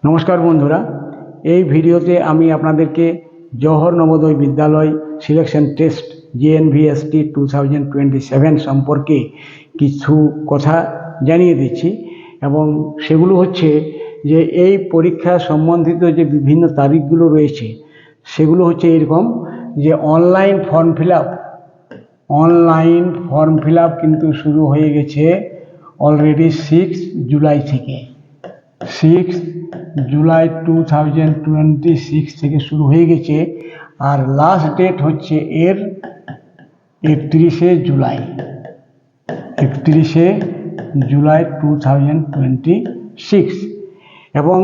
নমস্কার বন্ধুরা, এই ভিডিওতে আমি আপনাদেরকে জওহর নবোদয় বিদ্যালয় সিলেকশন টেস্ট JNVST 2027 সম্পর্কে কিছু কথা জানিয়ে দিচ্ছি এবং সেগুলো হচ্ছে যে এই পরীক্ষা সম্বন্ধিত যে বিভিন্ন তারিখগুলো রয়েছে সেগুলো হচ্ছে এরকম যে অনলাইন ফর্ম ফিল আপ কিন্তু শুরু হয়ে গেছে অলরেডি 6 জুলাই থেকে। 6 জুলাই 2026 থেকে শুরু হয়ে গেছে আর লাস্ট ডেট হচ্ছে এর 31শে জুলাই 2026 এবং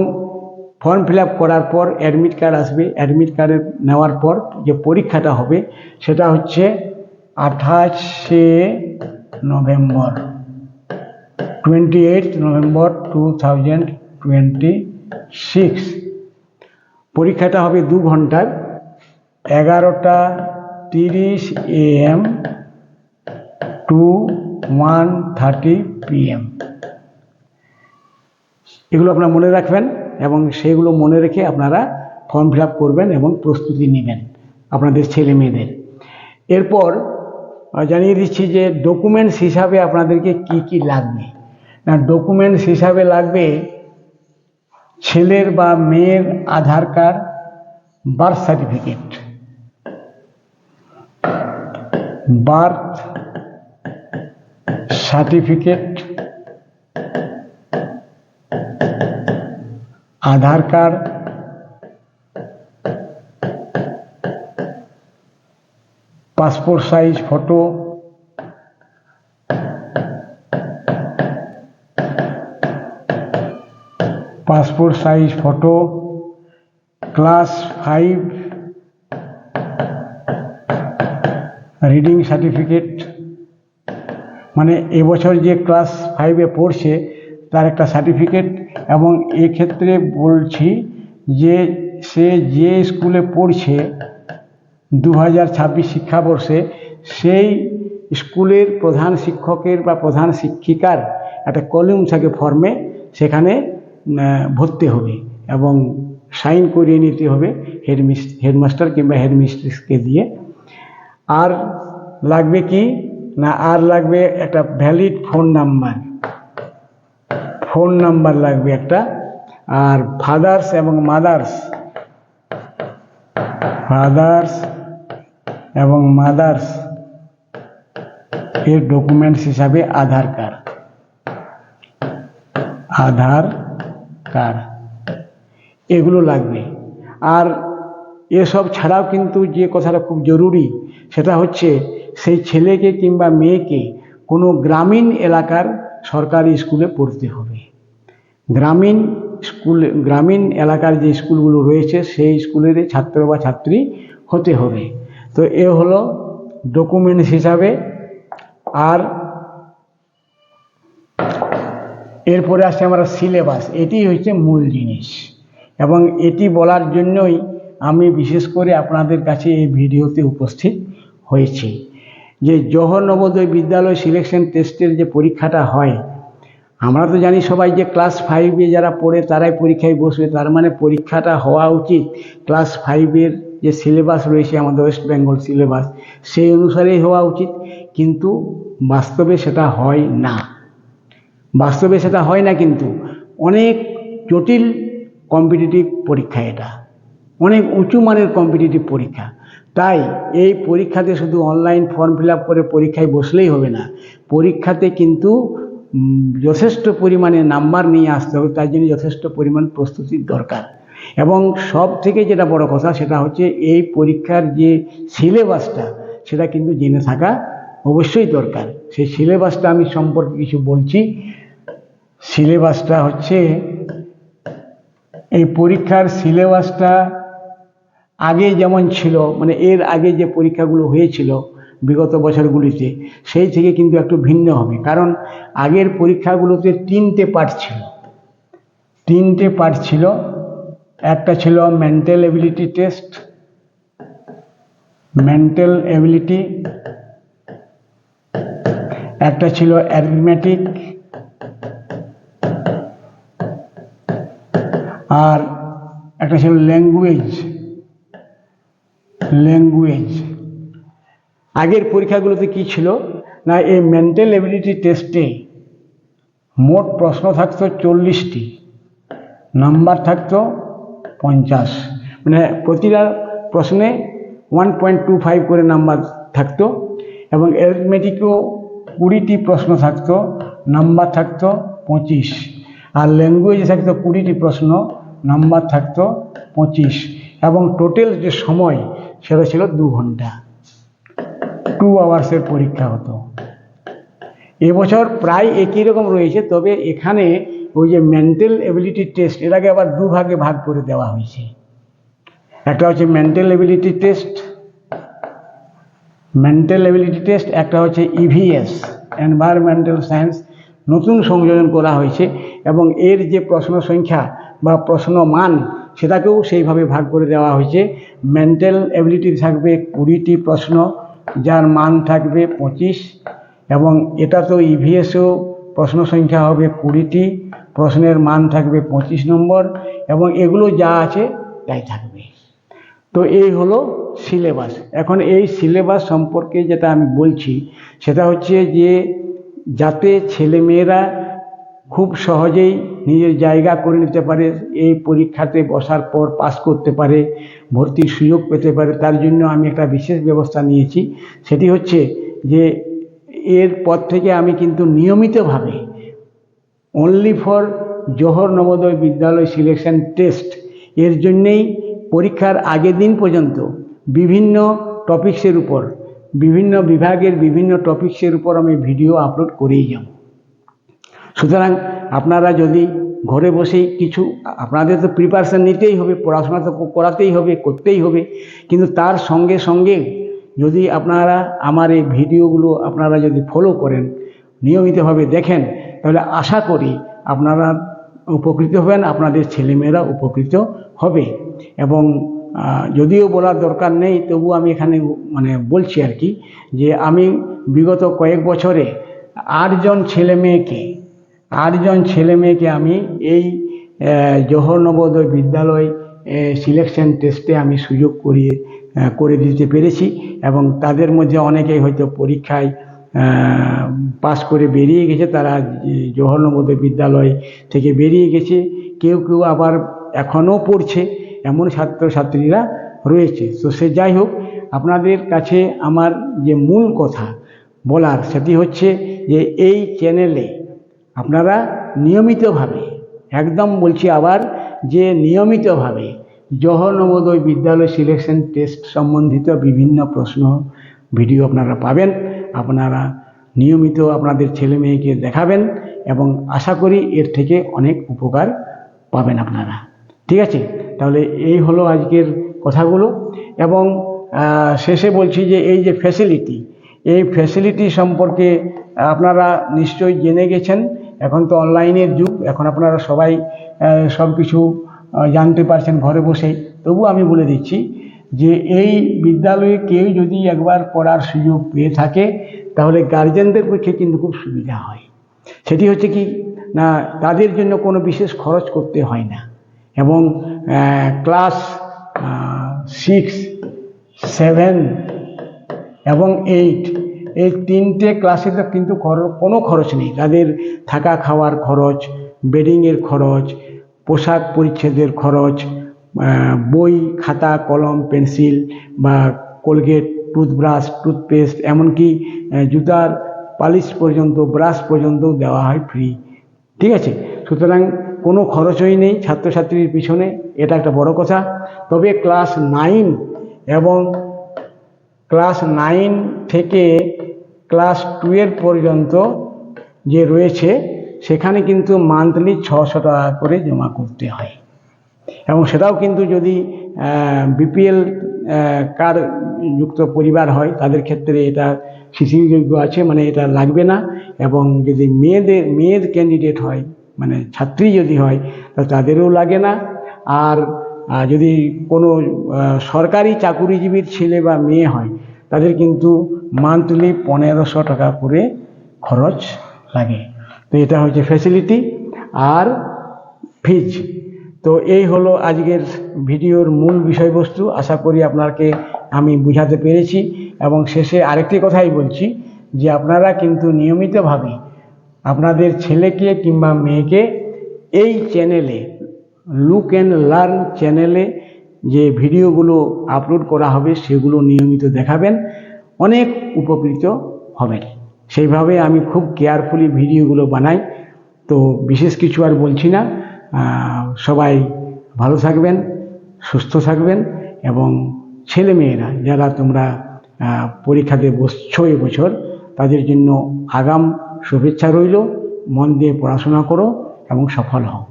ফর্ম ফিল আপ করার পর অ্যাডমিট কার্ড আসবে। অ্যাডমিট কার্ড নেওয়ার পর যে পরীক্ষাটা হবে সেটা হচ্ছে 28শে নভেম্বর 28 নভেম্বর 2026। পরীক্ষাটা হবে 2 ঘন্টার, 11:30 AM to 1:30 PM। এগুলো আপনারা মনে রাখবেন এবং সেগুলো মনে রেখে আপনারা ফর্ম ফিল আপ করবেন এবং প্রস্তুতি নেবেন আপনাদের ছেলে মেয়েদের। এরপর জানিয়ে দিচ্ছি যে ডকুমেন্টস হিসাবে আপনাদেরকে কি কি লাগবে। না, ডকুমেন্টস হিসাবে লাগবে ছেলের বা মেয়ের Aadhaar card, birth certificate, Aadhaar card, passport size photo, class 5 reading certificate, মানে এবছর যে ক্লাস 5-এ পড়ছে তার একটা সার্টিফিকেট। এবং এক্ষেত্রে বলছি যে সে যে স্কুলে পড়ছে 2026 শিক্ষাবর্ষে সেই স্কুলের প্রধান শিক্ষকের বা প্রধান শিক্ষিকার একটা কলম থাকে ফর্মে, সেখানে ভরতে হবে এবং সাইন করিয়ে নিতে হবে হেডমাস্টার কিংবা হেডমিস্ট্রেসকে দিয়ে। আর লাগবে কি না, আর লাগবে একটা ভ্যালিড ফোন নাম্বার লাগবে একটা। আর ফাদার্স এবং মাদার্স এর ডকুমেন্টস হিসাবে আধার কার্ড এগুলো লাগবে। আর এসব ছাড়াও কিন্তু যে কথাটা খুব জরুরি সেটা হচ্ছে সেই ছেলেকে কিংবা মেয়েকে কোনো গ্রামীণ এলাকার সরকারি স্কুলে পড়তে হবে। গ্রামীণ এলাকার যে স্কুলগুলো রয়েছে সেই স্কুলেরই ছাত্র বা ছাত্রী হতে হবে। তো এ হলো ডকুমেন্টস হিসাবে। আর এরপরে আসছে আমরা সিলেবাস। এটি হচ্ছে মূল জিনিস এবং এটি বলার জন্যই আমি বিশেষ করে আপনাদের কাছে এই ভিডিওতে উপস্থিত হয়েছি যে জওহর নবোদয় বিদ্যালয় সিলেকশন টেস্টের যে পরীক্ষাটা হয়, আমরা তো জানি সবাই যে ক্লাস 5-এ যারা পড়ে তারাই পরীক্ষায় বসবে, তার মানে পরীক্ষাটা হওয়া উচিত ক্লাস 5-এর যে সিলেবাস রয়েছে আমাদের ওয়েস্ট বেঙ্গল সিলেবাস সেই অনুসারেই হওয়া উচিত। কিন্তু বাস্তবে সেটা হয় না। কিন্তু অনেক জটিল কম্পিটিটিভ পরীক্ষা, এটা অনেক উঁচু মানের কম্পিটিটিভ পরীক্ষা। তাই এই পরীক্ষাতে শুধু অনলাইন ফর্ম ফিল আপ করে পরীক্ষায় বসলেই হবে না, পরীক্ষাতে কিন্তু যথেষ্ট পরিমাণে নাম্বার নিয়ে আসতে হবে। তার জন্য যথেষ্ট পরিমাণ প্রস্তুতির দরকার। এবং সব থেকে যেটা বড় কথা সেটা হচ্ছে এই পরীক্ষার যে সিলেবাসটা সেটা কিন্তু জেনে থাকা অবশ্যই দরকার। সেই সিলেবাসটা আমি সম্পর্কে কিছু বলছি। সিলেবাসটা হচ্ছে, এই পরীক্ষার সিলেবাসটা আগে যেমন ছিল, মানে এর আগে যে পরীক্ষাগুলো হয়েছিল বিগত বছরগুলিতে সেই থেকে কিন্তু একটু ভিন্ন হবে। কারণ আগের পরীক্ষাগুলোতে 3টে পার্ট ছিল। একটা ছিল মেন্টাল এবিলিটি টেস্ট, একটা ছিল অ্যারিথমেটিক, আর একটা ছিল ল্যাঙ্গুয়েজ। আগের পরীক্ষাগুলোতে কি ছিল না, এই মেন্টাল এবিলিটি টেস্টে মোট প্রশ্ন থাকতো 40টি, নাম্বার থাকতো 50, মানে প্রতিটা প্রশ্নে 1.25 করে নাম্বার থাকতো, এবং অ্যারিথমেটিকও 20টি প্রশ্ন থাকতো, নাম্বার থাকতো 25, আর ল্যাঙ্গুয়েজে থাকতো 20টি প্রশ্ন, নাম্বার থাকতো 25, এবং টোটাল যে সময় সেটা ছিল 2 ঘন্টা, 2 আওয়ার্সের পরীক্ষা হতো। এবছর প্রায় একই রকম রয়েছে, তবে এখানে ওই যে মেন্টাল এবিলিটি টেস্ট, এটাকে আবার 2 ভাগে ভাগ করে দেওয়া হয়েছে। একটা হচ্ছে মেন্টাল এবিলিটি টেস্ট, একটা হচ্ছে ইভিএস, এনভায়রনমেন্টাল সায়েন্স, নতুন সংযোজন করা হয়েছে, এবং এর যে প্রশ্ন সংখ্যা বা প্রশ্ন মান সেটাকেও সেইভাবে ভাগ করে দেওয়া হয়েছে। মেন্টাল এবিলিটি থাকবে 20টি প্রশ্ন, যার মান থাকবে 25, এবং এটা তো ইভিএসও প্রশ্ন সংখ্যা হবে 20টি, প্রশ্নের মান থাকবে 25 নম্বর, এবং এগুলো যা আছে তাই থাকবে। তো এই হলো সিলেবাস। এখন এই সিলেবাস সম্পর্কে যেটা আমি বলছি সেটা হচ্ছে যে যাতে ছেলেমেয়েরা খুব সহজেই নিজের জায়গা করে নিতে পারে, এই পরীক্ষাতে বসার পর পাস করতে পারে, ভর্তির সুযোগ পেতে পারে, তার জন্য আমি একটা বিশেষ ব্যবস্থা নিয়েছি। সেটি হচ্ছে যে এরপর থেকে আমি কিন্তু নিয়মিতভাবে অনলি ফর জওহর নবোদয় বিদ্যালয় সিলেকশন টেস্ট এর জন্যেই পরীক্ষার আগের দিন পর্যন্ত বিভিন্ন টপিক্সের উপর, বিভিন্ন বিভাগের বিভিন্ন টপিক্সের উপর আমি ভিডিও আপলোড করেই যাব। সুতরাং আপনারা যদি ঘরে বসেই কিছু, আপনাদের তো প্রিপারেশান নিতেই হবে, পড়াশোনা তো করাতেই হবে, করতেই হবে, কিন্তু তার সঙ্গে সঙ্গে যদি আপনারা আমার এই ভিডিওগুলো আপনারা যদি ফলো করেন, নিয়মিতভাবে দেখেন, তাহলে আশা করি আপনারা উপকৃত হবেন, আপনাদের ছেলেমেয়েরা উপকৃত হবে। এবং যদিও বলার দরকার নেই, তবু আমি এখানে মানে বলছি আর কি, যে আমি বিগত কয়েক বছরে 8 জন ছেলে মেয়েকে আমি এই জওহর নবোদয় বিদ্যালয় সিলেকশন টেস্টে আমি সুযোগ করে দিতে পেরেছি, এবং তাদের মধ্যে অনেকেই হয়তো পরীক্ষায় পাস করে বেরিয়ে গেছে, তারা জওহর নবোদয় বিদ্যালয় থেকে বেরিয়ে গেছে, কেউ আবার এখনও পড়ছে, এমন ছাত্রছাত্রীরা রয়েছে। তো সে যাই হোক, আপনাদের কাছে আমার যে মূল কথা বলার সেটি হচ্ছে যে এই চ্যানেলে আপনারা নিয়মিতভাবে, একদম বলছি আবার, যে নিয়মিতভাবে জওহর নবোদয় বিদ্যালয় সিলেকশন টেস্ট সম্বন্ধিত বিভিন্ন প্রশ্ন ভিডিও আপনারা পাবেন। আপনারা নিয়মিত আপনাদের ছেলে মেয়েকে দেখাবেন, এবং আশা করি এর থেকে অনেক উপকার পাবেন আপনারা। ঠিক আছে, তাহলে এই হলো আজকের কথাগুলো। এবং শেষে বলছি যে এই যে ফ্যাসিলিটি সম্পর্কে আপনারা নিশ্চয়ই জেনে গেছেন। এখন তো অনলাইনের যুগ, এখন আপনারা সবাই সব কিছু জানতে পারছেন ঘরে বসেই। তবু আমি বলে দিচ্ছি যে এই বিদ্যালয়ে কেউ যদি একবার পড়ার সুযোগ পেয়ে থাকে, তাহলে গার্জেনদের পক্ষে কিন্তু খুব সুবিধা হয়। সেটি হচ্ছে কি না, তাদের জন্য কোনো বিশেষ খরচ করতে হয় না, এবং ক্লাস 6, 7 এবং 8 এই 3টে ক্লাসে তো কিন্তু কোনো খরচ নেই। তাদের থাকা খাওয়ার খরচ, বেডিংয়ের খরচ, পোশাক পরিচ্ছেদের খরচ, বই খাতা কলম পেন্সিল বা কোলগেট, টুথব্রাশ, টুথপেস্ট, এমনকি জুতার পালিশ পর্যন্ত, ব্রাশ পর্যন্ত দেওয়া হয় ফ্রি। ঠিক আছে, সুতরাং কোনো খরচই নেই ছাত্রছাত্রীর পিছনে, এটা একটা বড় কথা। তবে ক্লাস 9 এবং ক্লাস 9 থেকে ক্লাস 12 পর্যন্ত যে রয়েছে, সেখানে কিন্তু মান্থলি 600 টাকা করে জমা করতে হয়, এবং সেটাও কিন্তু যদি বিপিএল কার্ড যুক্ত পরিবার হয় তাদের ক্ষেত্রে এটা শিথিলযোগ্য আছে, মানে এটা লাগবে না। এবং যদি মেয়ের ক্যান্ডিডেট হয়, মানে ছাত্রী যদি হয়, তাহলে তাদেরও লাগে না। আর যদি কোনো সরকারি চাকুরিজীবীর ছেলে বা মেয়ে হয়, তাদের কিন্তু মান্থলি 1500 টাকা করে খরচ লাগে। তো এটা হচ্ছে ফ্যাসিলিটি। আর ফিজ তো এই হলো আজকের ভিডিওর মূল বিষয়বস্তু। আশা করি আপনাকে আমি বুঝাতে পেরেছি। এবং শেষে আরেকটি কথাই বলছি যে আপনারা কিন্তু নিয়মিতভাবে আপনাদের ছেলেকে কিংবা মেয়েকে এই চ্যানেলে, লুক অ্যান্ড লার্ন চ্যানেলে যে ভিডিওগুলো আপলোড করা হবে সেগুলো নিয়মিত দেখাবেন, অনেক উপকৃত হবেন। সেইভাবে আমি খুব কেয়ারফুলি ভিডিওগুলো বানাই। তো বিশেষ কিছু আর বলছি না। সবাই ভালো থাকবেন, সুস্থ থাকবেন এবং ছেলেমেয়েরা যারা তোমরা পরীক্ষাতে বসছো এবছর, তাদের জন্য আগাম শুভেচ্ছা রইল। মন দিয়ে পড়াশোনা করো এবং সফল হও।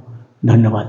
ধন্যবাদ।